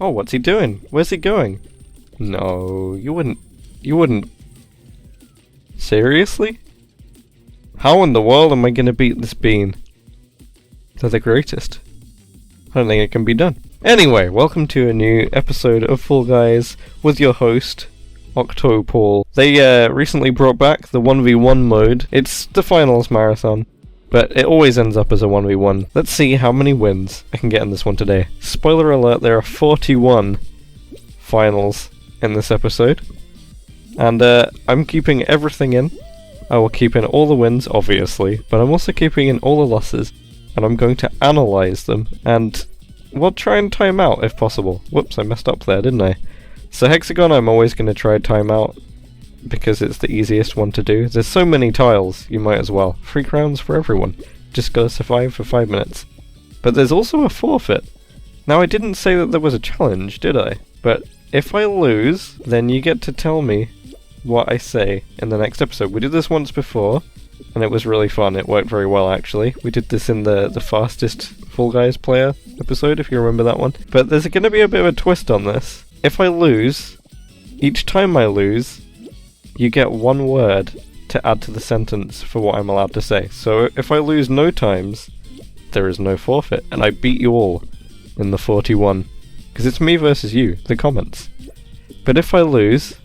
Oh, what's he doing? Where's he going? No, you wouldn't. Seriously? How in the world am I gonna beat this bean? They're the greatest. I don't think it can be done. Anyway, welcome to a new episode of Fall Guys with your host, Octopole. They recently brought back the 1v1 mode. It's the finals marathon, but it always ends up as a 1v1. Let's see how many wins I can get in this one today. Spoiler alert, there are 41 finals in this episode. And I'm keeping everything in. I will keep in all the wins, obviously, but I'm also keeping in all the losses, and I'm going to analyze them, and we'll try and time out if possible. Whoops, I messed up there, didn't I? So Hexagon I'm always going to try time out, because it's the easiest one to do. There's so many tiles, you might as well. 3 crowns for everyone. Just gotta survive for 5 minutes. But there's also a forfeit. Now I didn't say that there was a challenge, did I? But if I lose, then you get to tell me what I say in the next episode. We did this once before, and it was really fun. It worked very well, actually. We did this in the fastest Fall Guys player episode, if you remember that one. But there's going to be a bit of a twist on this. If I lose, each time I lose, you get one word to add to the sentence for what I'm allowed to say. So if I lose no times, there is no forfeit, and I beat you all in the 41. Because it's me versus you, the comments. But if I lose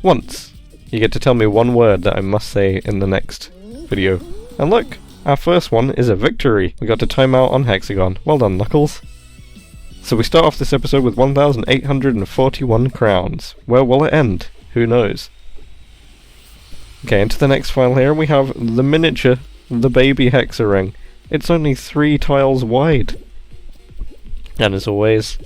once, you get to tell me one word that I must say in the next video. And look, our first one is a victory. We got to time out on Hexagon. Well done, Knuckles. So we start off this episode with 1,841 crowns. Where will it end? Who knows? Okay, into the next file here we have the miniature, the baby Hexa-ring. It's only 3 tiles wide. And as always,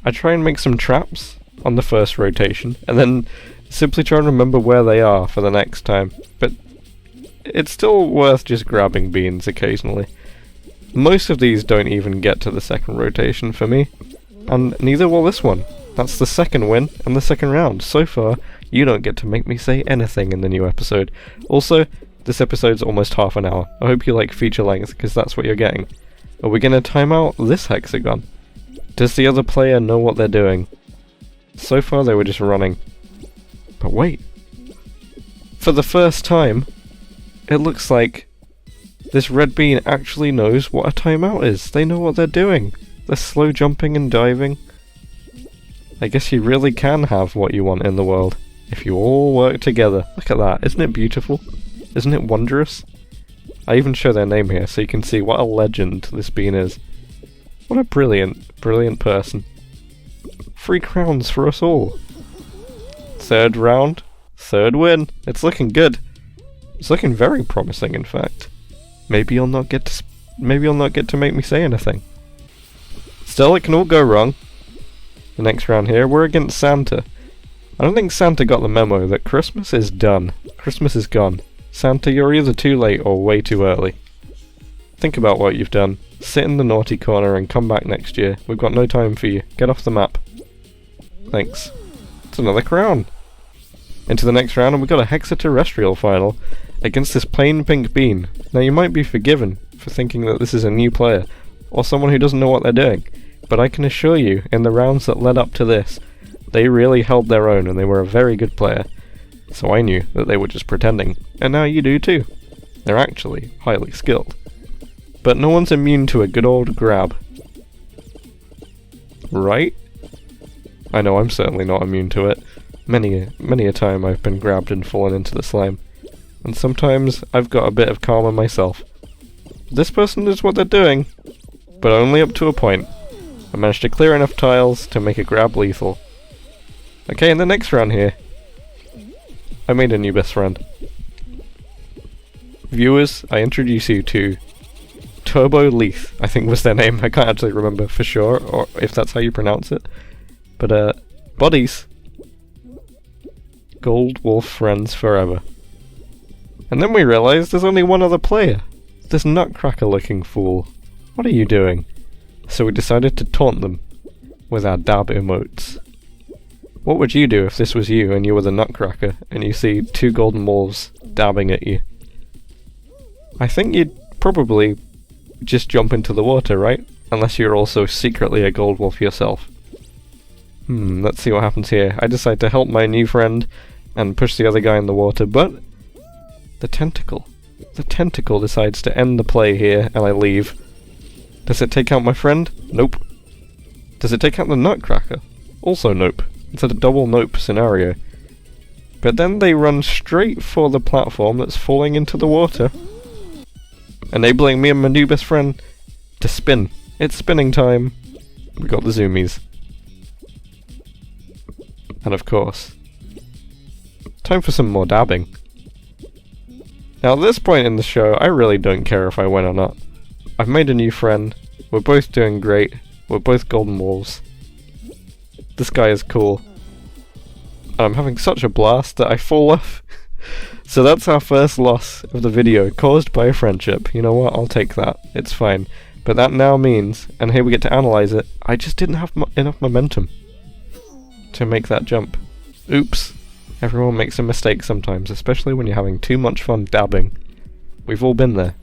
I try and make some traps on the first rotation, and then simply try and remember where they are for the next time. But it's still worth just grabbing beans occasionally. Most of these don't even get to the second rotation for me, and neither will this one. That's the second win and the second round. So far, you don't get to make me say anything in the new episode. Also, this episode's almost half an hour. I hope you like feature length, because that's what you're getting. Are we gonna time out this Hexagon? Does the other player know what they're doing? So far they were just running. But wait. For the first time, it looks like this red bean actually knows what a timeout is. They know what they're doing. They're slow jumping and diving. I guess you really can have what you want in the world if you all work together. Look at that. Isn't it beautiful? Isn't it wondrous? I even show their name here so you can see what a legend this bean is. What a brilliant, brilliant person. 3 crowns for us all. Third round, third win. It's looking good. It's looking very promising, in fact. Maybe you'll not get to make me say anything. Still, it can all go wrong. The next round here, we're against Santa. I don't think Santa got the memo that Christmas is done. Christmas is gone. Santa, you're either too late or way too early. Think about what you've done. Sit in the naughty corner and come back next year. We've got no time for you. Get off the map. Thanks. It's another crown. Into the next round, and we've got a Hexa-terrestrial final against this plain pink bean. Now you might be forgiven for thinking that this is a new player, or someone who doesn't know what they're doing, but I can assure you, in the rounds that led up to this, they really held their own and they were a very good player. So I knew that they were just pretending, and now you do too. They're actually highly skilled. But no one's immune to a good old grab. Right? I know I'm certainly not immune to it. Many a time I've been grabbed and fallen into the slime. And sometimes I've got a bit of karma myself. This person knows what they're doing, but only up to a point. I managed to clear enough tiles to make a grab lethal. Okay, in the next round here, I made a new best friend. Viewers, I introduce you to Turbo Leith, I think was their name. I can't actually remember for sure, or if that's how you pronounce it. But, buddies. Gold Wolf friends forever. And then we realised there's only one other player. This nutcracker-looking fool. What are you doing? So we decided to taunt them with our dab emotes. What would you do if this was you and you were the nutcracker and you see 2 golden wolves dabbing at you? I think you'd probably just jump into the water, right? Unless you're also secretly a gold wolf yourself. Let's see what happens here. I decide to help my new friend and push the other guy in the water, but the tentacle decides to end the play here, and I leave. Does it take out my friend? Nope. Does it take out the nutcracker? Also nope. It's a double nope scenario. But then they run straight for the platform that's falling into the water, enabling me and my new best friend to spin. It's spinning time. We got the zoomies. And of course, time for some more dabbing. Now at this point in the show, I really don't care if I win or not. I've made a new friend, we're both doing great, we're both golden wolves. This guy is cool. And I'm having such a blast that I fall off. So that's our first loss of the video, caused by a friendship. You know what, I'll take that, it's fine. But that now means, and here we get to analyze it, I just didn't have enough momentum to make that jump. Oops. Everyone makes a mistake sometimes, especially when you're having too much fun dabbing. We've all been there.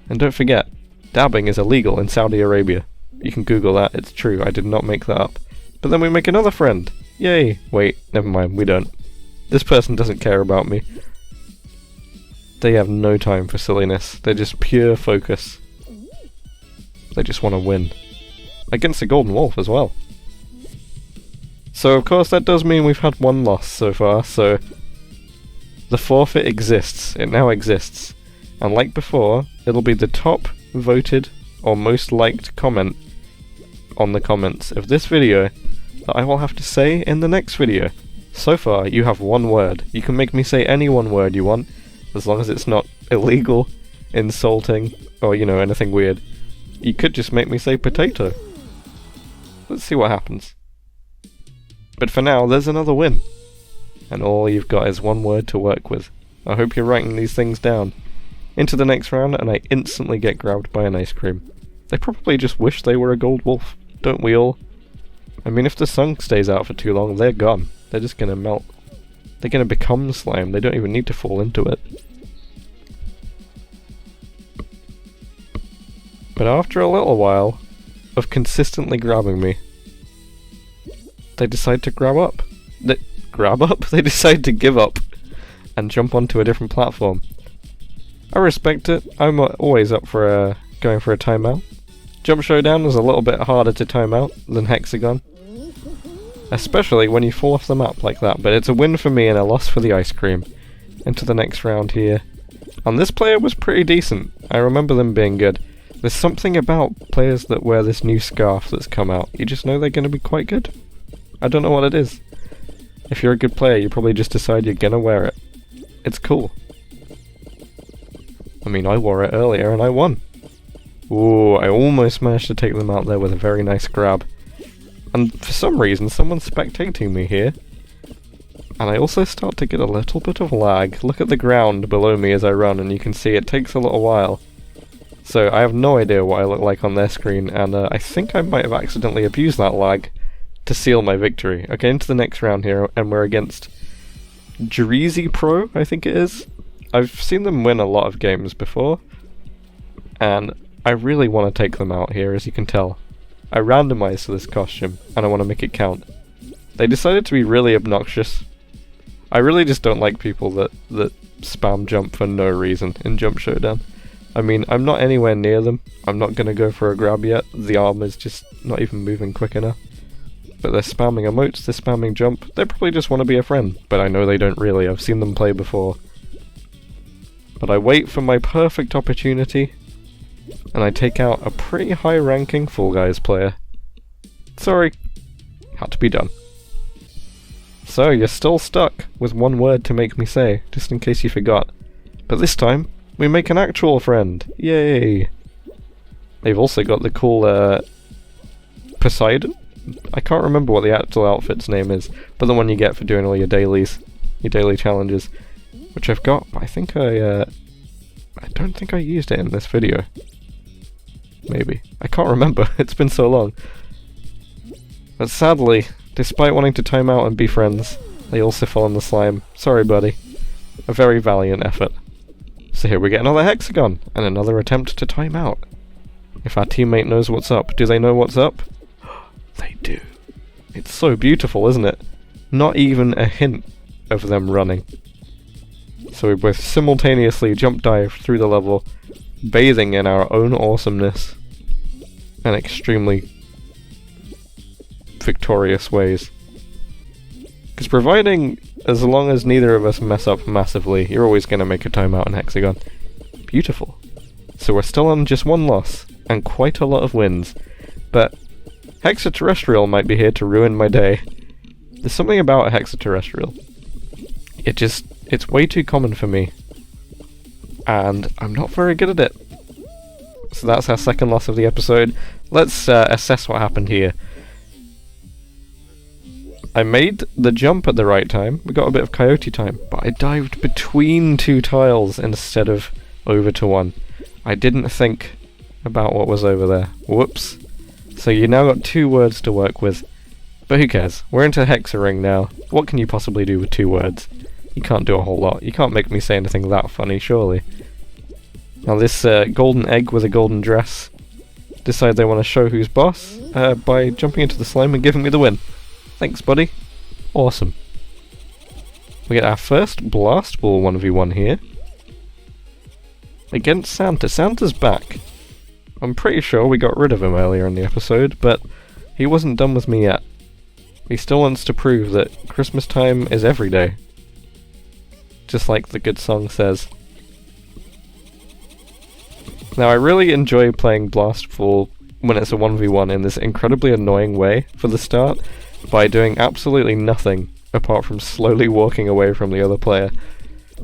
And don't forget, dabbing is illegal in Saudi Arabia. You can Google that, it's true, I did not make that up. But then we make another friend. Yay! Wait, never mind, we don't. This person doesn't care about me. They have no time for silliness, they're just pure focus. They just want to win. Against a golden wolf as well. So of course that does mean we've had one loss so far, so the forfeit exists, it now exists. And like before, it'll be the top voted or most liked comment on the comments of this video that I will have to say in the next video. So far, you have one word. You can make me say any one word you want, as long as it's not illegal, insulting, or you know, anything weird. You could just make me say potato. Let's see what happens. But for now, there's another win. And all you've got is one word to work with. I hope you're writing these things down. Into the next round, and I instantly get grabbed by an ice cream. They probably just wish they were a gold wolf, don't we all? I mean, if the sun stays out for too long, they're gone. They're just gonna melt. They're gonna become slime, they don't even need to fall into it. But after a little while of consistently grabbing me, they decide to grab up. They decide to give up and jump onto a different platform. I respect it. I'm always up for going for a timeout. Jump Showdown was a little bit harder to time out than Hexagon, especially when you fall off the map like that, but it's a win for me and a loss for the ice cream. Into the next round here. And this player was pretty decent. I remember them being good. There's something about players that wear this new scarf that's come out. You just know they're going to be quite good. I don't know what it is. If you're a good player, you probably just decide you're going to wear it. It's cool. I mean, I wore it earlier and I won. Ooh, I almost managed to take them out there with a very nice grab. And for some reason, someone's spectating me here. And I also start to get a little bit of lag. Look at the ground below me as I run, and you can see it takes a little while. So I have no idea what I look like on their screen, and I think I might have accidentally abused that lag to seal my victory. Okay, into the next round here, and we're against Dreezy Pro, I think it is. I've seen them win a lot of games before, and I really want to take them out here, as you can tell. I randomized this costume, and I want to make it count. They decided to be really obnoxious. I really just don't like people that spam jump for no reason in Jump Showdown. I mean, I'm not anywhere near them. I'm not going to go for a grab yet. The arm is just not even moving quick enough. But they're spamming emotes, they're spamming jump. They probably just want to be a friend, but I know they don't really. I've seen them play before. But I wait for my perfect opportunity, and I take out a pretty high-ranking Fall Guys player. Sorry, had to be done. So, you're still stuck with one word to make me say, just in case you forgot. But this time, we make an actual friend! Yay! They've also got the cool, Poseidon? I can't remember what the actual outfit's name is, but the one you get for doing all your dailies, your daily challenges. Which I've got, but I think I don't think I used it in this video. Maybe. I can't remember, it's been so long. But sadly, despite wanting to time out and be friends, they also fall in the slime. Sorry, buddy. A very valiant effort. So here we get another hexagon, and another attempt to time out. If our teammate knows what's up, do they know what's up? They do. It's so beautiful, isn't it? Not even a hint of them running. So we both simultaneously jump dive through the level, bathing in our own awesomeness and extremely victorious ways. Because providing, as long as neither of us mess up massively, you're always going to make a timeout in Hexagon. Beautiful. So we're still on just one loss, and quite a lot of wins. But Hexa-terrestrial might be here to ruin my day. There's something about a Hexa-terrestrial. It's way too common for me. And I'm not very good at it. So that's our second loss of the episode. Let's assess what happened here. I made the jump at the right time. We got a bit of coyote time, but I dived between two tiles instead of over to one. I didn't think about what was over there. Whoops. So you now got 2 words to work with. But who cares? We're into Hexa-ring now. What can you possibly do with 2 words? You can't do a whole lot. You can't make me say anything that funny, surely. Now this golden egg with a golden dress decide they want to show who's boss by jumping into the slime and giving me the win. Thanks, buddy. Awesome. We get our first Blastball 1v1 here. Against Santa. Santa's back. I'm pretty sure we got rid of him earlier in the episode, but he wasn't done with me yet. He still wants to prove that Christmas time is every day. Just like the good song says. Now I really enjoy playing Blastball when it's a 1v1 in this incredibly annoying way for the start, by doing absolutely nothing apart from slowly walking away from the other player.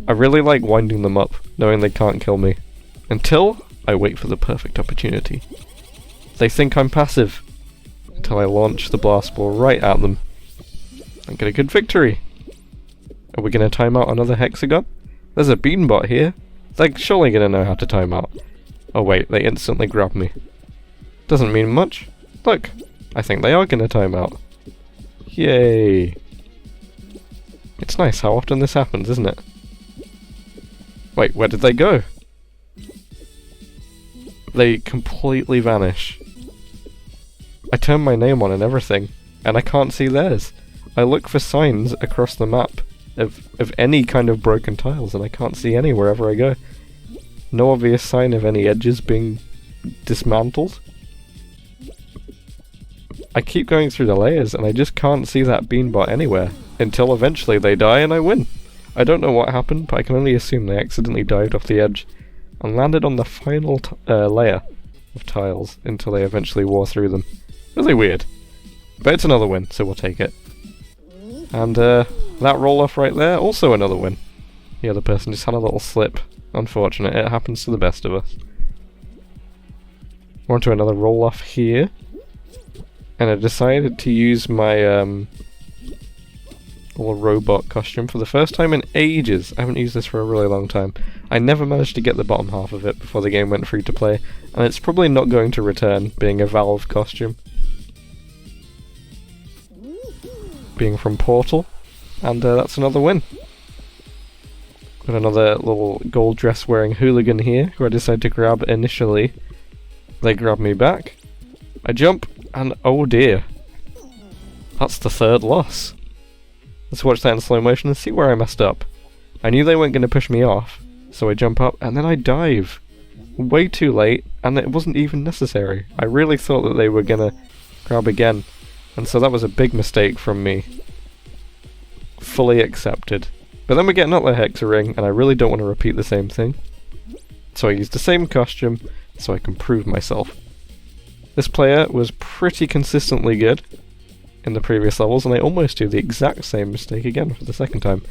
I really like winding them up, knowing they can't kill me, until I wait for the perfect opportunity. They think I'm passive, until I launch the Blastball right at them, and get a good victory. Are we going to time out another Hexagon? There's a beanbot here. They're surely going to know how to time out. Oh wait, they instantly grab me. Doesn't mean much. Look, I think they are going to time out. Yay! It's nice how often this happens, isn't it? Wait, where did they go? They completely vanish. I turn my name on and everything, and I can't see theirs. I look for signs across the map of any kind of broken tiles, and I can't see any wherever I go. No obvious sign of any edges being dismantled. I keep going through the layers and I just can't see that beanbot anywhere, until eventually they die and I win. I don't know what happened, but I can only assume they accidentally dived off the edge and landed on the final layer of tiles until they eventually wore through them. Really weird. But it's another win, so we'll take it. And that roll-off right there, also another win. The other person just had a little slip. Unfortunate, it happens to the best of us. We're onto another roll-off here. And I decided to use my little robot costume for the first time in ages. I haven't used this for a really long time. I never managed to get the bottom half of it before the game went free to play, and it's probably not going to return, being a Valve costume. Being from Portal, and that's another win. Got another little gold dress wearing hooligan here, who I decided to grab initially. They grab me back. I jump, and oh dear. That's the 3rd loss. Let's watch that in slow motion and see where I messed up. I knew they weren't going to push me off, so I jump up, and then I dive. Way too late, and it wasn't even necessary. I really thought that they were going to grab again, and so that was a big mistake from me. Fully accepted. But then we get another Hexa-ring, and I really don't want to repeat the same thing. So I used the same costume, so I can prove myself. This player was pretty consistently good in the previous levels, and I almost do the exact same mistake again for the second time.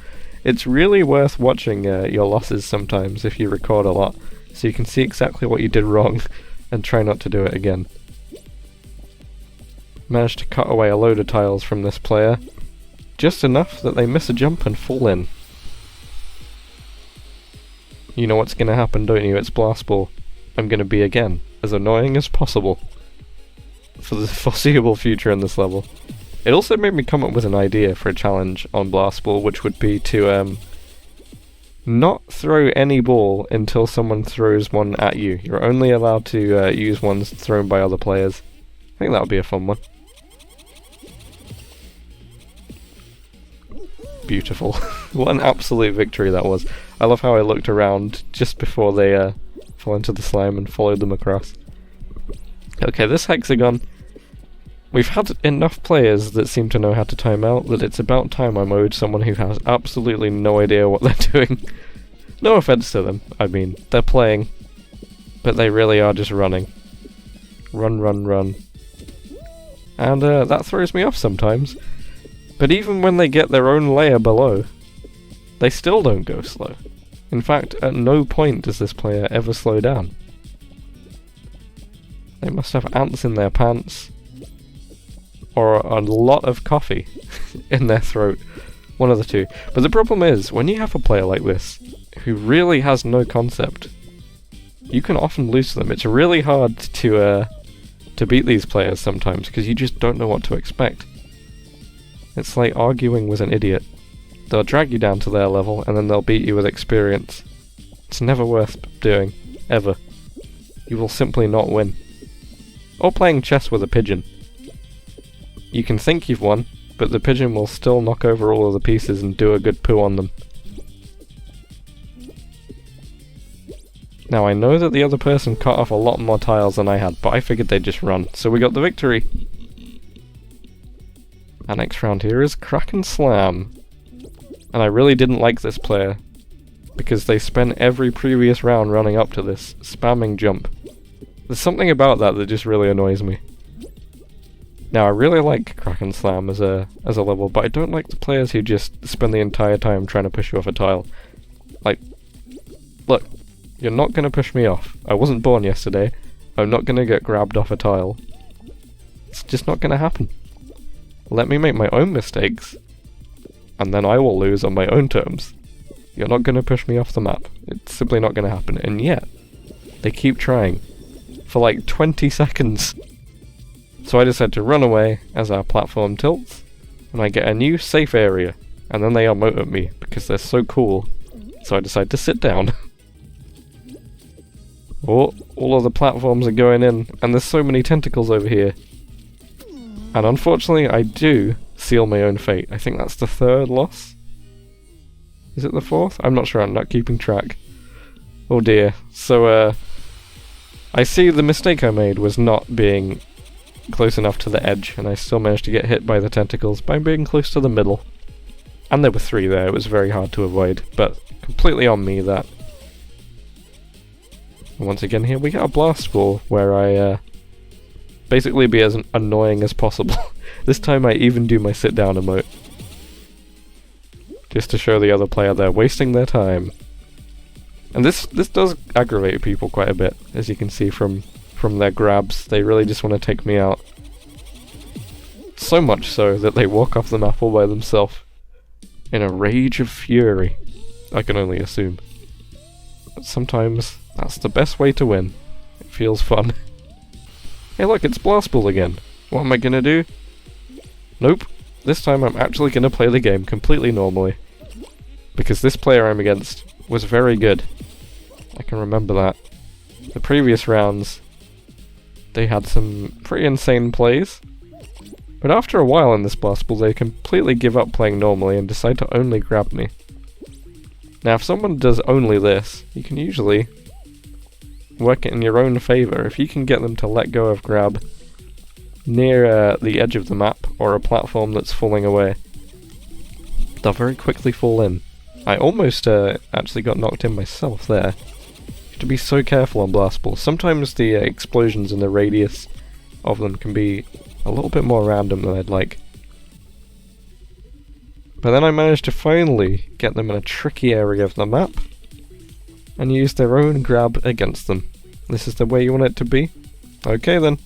It's really worth watching your losses sometimes if you record a lot, so you can see exactly what you did wrong and try not to do it again. Managed to cut away a load of tiles from this player, just enough that they miss a jump and fall in. You know what's going to happen, don't you? It's Blastball. I'm going to be, again, as annoying as possible for the foreseeable future in this level. It also made me come up with an idea for a challenge on Blastball, which would be to not throw any ball until someone throws one at you. You're only allowed to use ones thrown by other players. I think that would be a fun one. beautiful. What an absolute victory that was. I love how I looked around just before they fell into the slime and followed them across. Okay, this hexagon, we've had enough players that seem to know how to time out that it's about time I mowed someone who has absolutely no idea what they're doing. No offense to them, I mean, they're playing, but they really are just running. Run, run, run. And that throws me off sometimes. But even when they get their own layer below, they still don't go slow. In fact, at no point does this player ever slow down. They must have ants in their pants, or a lot of coffee in their throat. One of the two. But the problem is, when you have a player like this, who really has no concept, you can often lose to them. It's really hard to beat these players sometimes, because you just don't know what to expect. It's like arguing with an idiot. They'll drag you down to their level, and then they'll beat you with experience. It's never worth doing. Ever. You will simply not win. Or playing chess with a pigeon. You can think you've won, but the pigeon will still knock over all of the pieces and do a good poo on them. Now I know that the other person cut off a lot more tiles than I had, but I figured they'd just run, so we got the victory! Our next round here is Crack and Slam. And I really didn't like this player, because they spent every previous round running up to this, spamming jump. There's something about that that just really annoys me. Now I really like Crack and Slam as a level, but I don't like the players who just spend the entire time trying to push you off a tile. Like, look, you're not gonna push me off. I wasn't born yesterday. I'm not gonna get grabbed off a tile. It's just not gonna happen. Let me make my own mistakes, and then I will lose on my own terms. You're not gonna push me off the map. It's simply not gonna happen, and yet, they keep trying. For like 20 seconds. So I decide to run away as our platform tilts, and I get a new safe area, and then they emote at me because they're so cool, so I decide to sit down. Oh, all of the platforms are going in, and there's so many tentacles over here. And unfortunately I do seal my own fate. I think that's the third loss? Is it the fourth? I'm not sure, I'm not keeping track. Oh dear. So I see the mistake I made was not being close enough to the edge, and I still managed to get hit by the tentacles by being close to the middle. And there were 3 there, it was very hard to avoid, but completely on me that. And once again here we get a Blastball, where I basically be as annoying as possible. This time I even do my sit down emote. Just to show the other player they're wasting their time. And this does aggravate people quite a bit, as you can see from their grabs. They really just want to take me out. So much so that they walk off the map all by themselves. In a rage of fury, I can only assume. But sometimes that's the best way to win. It feels fun. Hey look, it's Blastball again. What am I gonna do? Nope. This time I'm actually gonna play the game completely normally. Because this player I'm against was very good. I can remember that. The previous rounds, they had some pretty insane plays. But after a while in this Blastball, they completely give up playing normally and decide to only grab me. Now if someone does only this, you can usually work it in your own favour. If you can get them to let go of grab near the edge of the map, or a platform that's falling away, they'll very quickly fall in. I almost actually got knocked in myself there. You have to be so careful on Blastball. Sometimes the explosions and the radius of them can be a little bit more random than I'd like. But then I managed to finally get them in a tricky area of the map, and use their own grab against them. This is the way you want it to be? Okay then.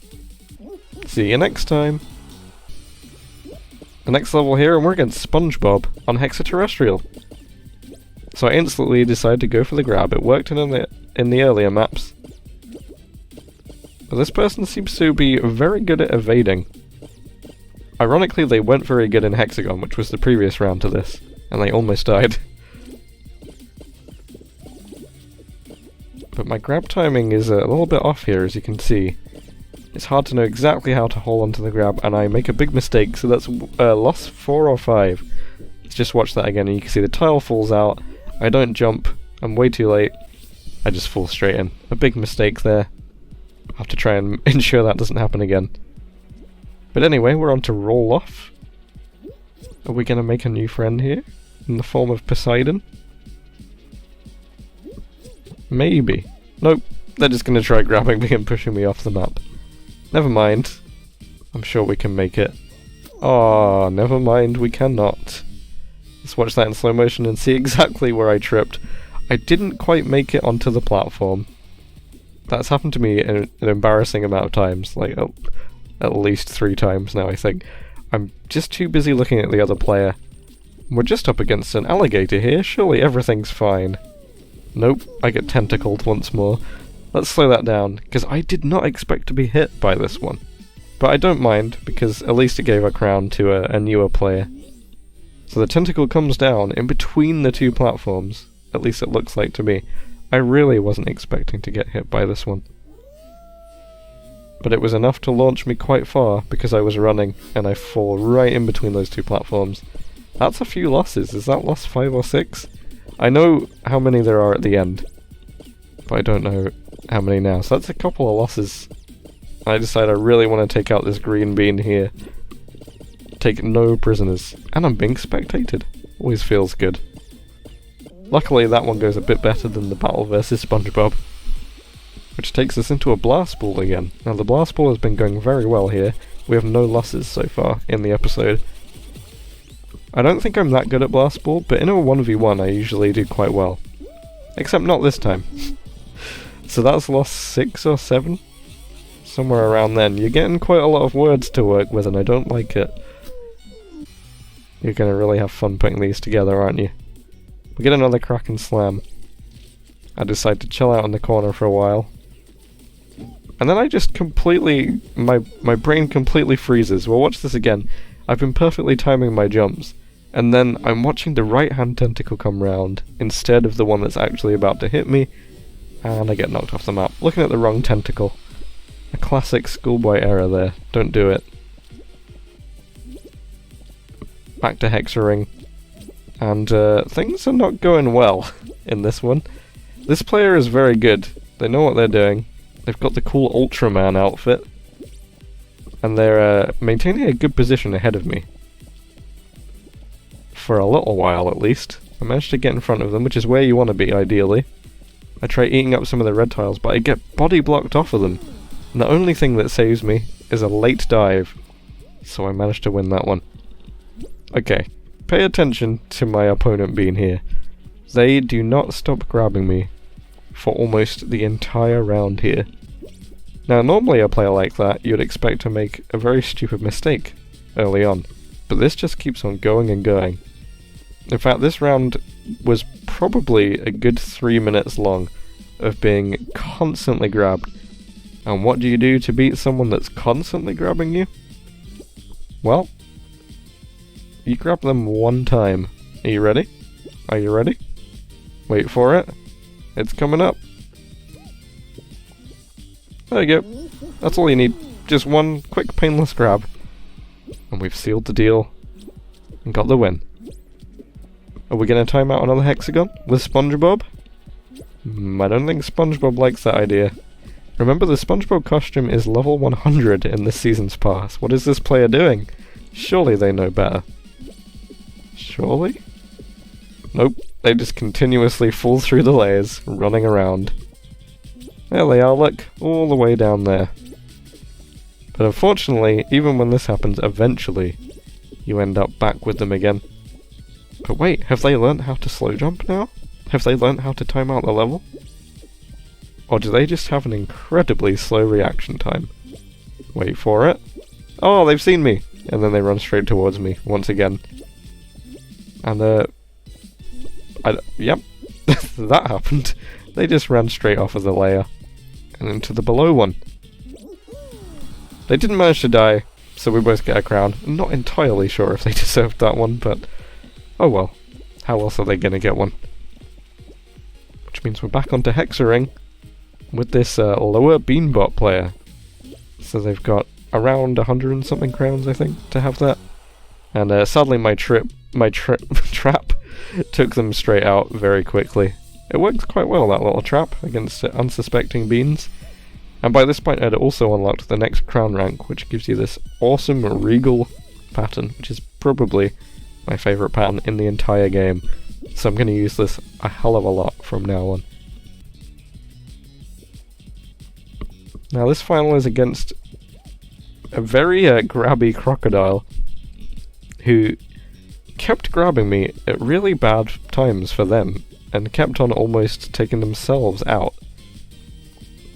See you next time. The next level here, and we're against SpongeBob on Hexa-terrestrial. So I instantly decided to go for the grab. It worked in the earlier maps. But this person seems to be very good at evading. Ironically, they weren't very good in Hexagon, which was the previous round to this, and they almost died. But my grab timing is a little bit off here, as you can see. It's hard to know exactly how to hold onto the grab, and I make a big mistake, so that's loss 4 or 5. Let's just watch that again, and you can see the tile falls out. I don't jump. I'm way too late. I just fall straight in. A big mistake there. I'll have to try and ensure that doesn't happen again. But anyway, we're on to roll off. Are we going to make a new friend here? In the form of Poseidon? Maybe. Nope. They're just going to try grabbing me and pushing me off the map. Never mind. I'm sure we can make it. Oh, never mind, we cannot. Let's watch that in slow motion and see exactly where I tripped. I didn't quite make it onto the platform. That's happened to me an embarrassing amount of times, like at least 3 times now, I think. I'm just too busy looking at the other player. We're just up against an alligator here, surely everything's fine. Nope, I get tentacled once more. Let's slow that down, because I did not expect to be hit by this one. But I don't mind, because at least it gave a crown to a newer player. So the tentacle comes down in between the 2 platforms, at least it looks like to me. I really wasn't expecting to get hit by this one. But it was enough to launch me quite far, because I was running, and I fall right in between those 2 platforms. That's a few losses. Is that loss 5 or 6? I know how many there are at the end, but I don't know how many now. So that's a couple of losses. I decide I really want to take out this green bean here. Take no prisoners. And I'm being spectated. Always feels good. Luckily that one goes a bit better than the battle versus SpongeBob. Which takes us into a Blastball again. Now the Blastball has been going very well here. We have no losses so far in the episode. I don't think I'm that good at Blastball, but in a 1v1 I usually do quite well. Except not this time. So that's loss 6 or 7? Somewhere around then. You're getting quite a lot of words to work with and I don't like it. You're gonna really have fun putting these together, aren't you? We get another Kraken Slam. I decide to chill out in the corner for a while. And then I just completely... My brain completely freezes. Well, watch this again. I've been perfectly timing my jumps. And then I'm watching the right-hand tentacle come round instead of the one that's actually about to hit me. And I get knocked off the map. Looking at the wrong tentacle. A classic schoolboy error there. Don't do it. Back to Hexa-ring. And things are not going well in this one. This player is very good. They know what they're doing. They've got the cool Ultraman outfit. And they're maintaining a good position ahead of me. For a little while at least. I managed to get in front of them, which is where you want to be ideally. I try eating up some of the red tiles, but I get body blocked off of them. And the only thing that saves me is a late dive. So I managed to win that one. Okay, pay attention to my opponent being here. They do not stop grabbing me for almost the entire round here. Now normally a player like that you'd expect to make a very stupid mistake early on, but this just keeps on going and going. In fact, this round was probably a good 3 minutes long of being constantly grabbed. And what do you do to beat someone that's constantly grabbing you? Well, you grab them one time. Are you ready? Are you ready? Wait for it. It's coming up. There you go. That's all you need. Just one quick painless grab. And we've sealed the deal. And got the win. Are we going to time out another hexagon with SpongeBob? I don't think SpongeBob likes that idea. Remember, the SpongeBob costume is level 100 in this season's pass. What is this player doing? Surely they know better. Surely? Nope. They just continuously fall through the layers, running around. There they are, look. All the way down there. But unfortunately, even when this happens, eventually, you end up back with them again. But wait, have they learnt how to slow jump now? Have they learnt how to time out the level? Or do they just have an incredibly slow reaction time? Wait for it. Oh, they've seen me! And then they run straight towards me, once again. And, yep, that happened. They just ran straight off of the layer, and into the below one. They didn't manage to die, so we both get a crown. I'm not entirely sure if they deserved that one, but oh well. How else are they gonna get one? Which means we're back onto Hexa-ring with this lower Beanbot player. So they've got around 100 and something crowns, I think, to have that. And sadly my trip my trap took them straight out very quickly. It worked quite well, that little trap, against unsuspecting beans. And by this point I'd also unlocked the next crown rank, which gives you this awesome Regal pattern, which is probably my favourite pattern in the entire game. So I'm going to use this a hell of a lot from now on. Now this final is against a very grabby crocodile who kept grabbing me at really bad times for them and kept on almost taking themselves out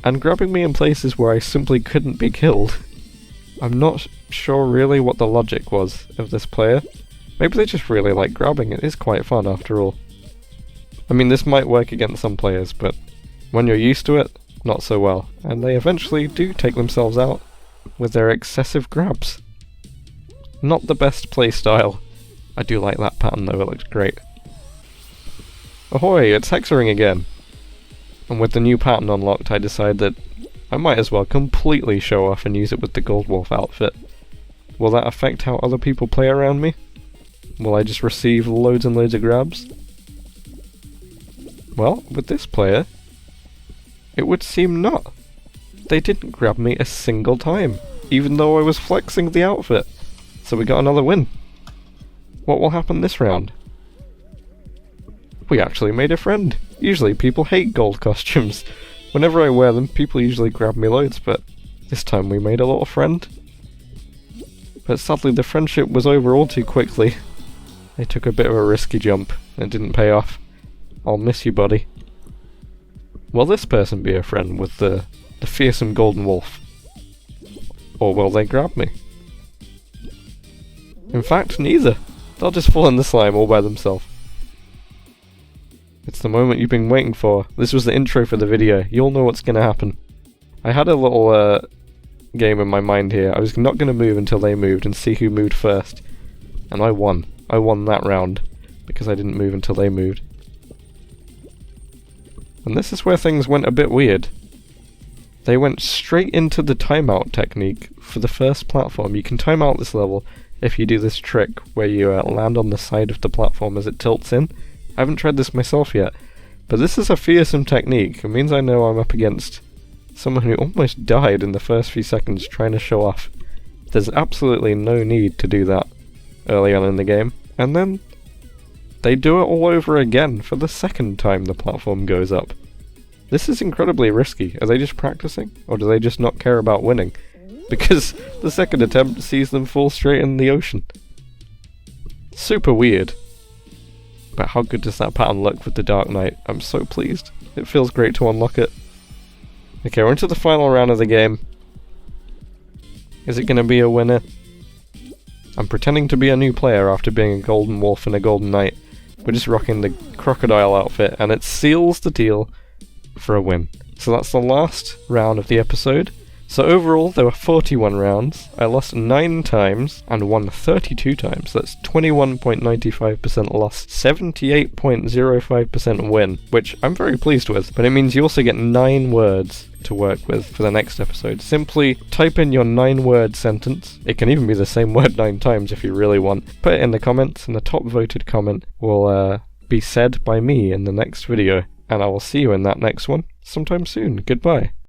and grabbing me in places where I simply couldn't be killed. I'm not sure really what the logic was of this player. Maybe they just really like grabbing. It is quite fun after all. I mean, this might work against some players, but when you're used to it, not so well. And they eventually do take themselves out with their excessive grabs. Not the best playstyle. I do like that pattern though, it looks great. Ahoy, it's Hexa-ring again! And with the new pattern unlocked, I decided that I might as well completely show off and use it with the Gold Wolf outfit. Will that affect how other people play around me? Will I just receive loads and loads of grabs? Well, with this player, it would seem not. They didn't grab me a single time, even though I was flexing the outfit. So we got another win. What will happen this round? We actually made a friend. Usually people hate gold costumes. Whenever I wear them, people usually grab me loads, but this time we made a little friend. But sadly the friendship was over all too quickly. I took a bit of a risky jump, and it didn't pay off. I'll miss you, buddy. Will this person be a friend with the fearsome golden wolf? Or will they grab me? In fact, neither. They'll just fall in the slime all by themselves. It's the moment you've been waiting for. This was the intro for the video. You'll know what's gonna happen. I had a little game in my mind here. I was not gonna move until they moved and see who moved first. And I won. I won that round because I didn't move until they moved. And this is where things went a bit weird. They went straight into the timeout technique for the first platform. You can time out this level if you do this trick where you land on the side of the platform as it tilts in. I haven't tried this myself yet, but this is a fearsome technique. It means I know I'm up against someone who almost died in the first few seconds trying to show off. There's absolutely no need to do that early on in the game. And then they do it all over again for the second time the platform goes up. This is incredibly risky. Are they just practicing? Or do they just not care about winning? Because the second attempt sees them fall straight in the ocean. Super weird. But how good does that pattern look with the Dark Knight? I'm so pleased. It feels great to unlock it. Okay, we're into the final round of the game. Is it going to be a winner? I'm pretending to be a new player after being a golden wolf and a golden knight. We're just rocking the crocodile outfit, and it seals the deal for a win. So that's the last round of the episode. So overall, there were 41 rounds. I lost 9 times and won 32 times. That's 21.95% loss, 78.05% win, which I'm very pleased with. But it means you also get 9 words to work with for the next episode. Simply type in your 9-word sentence. It can even be the same word 9 times if you really want. Put it in the comments, and the top voted comment will be said by me in the next video. And I will see you in that next one sometime soon. Goodbye.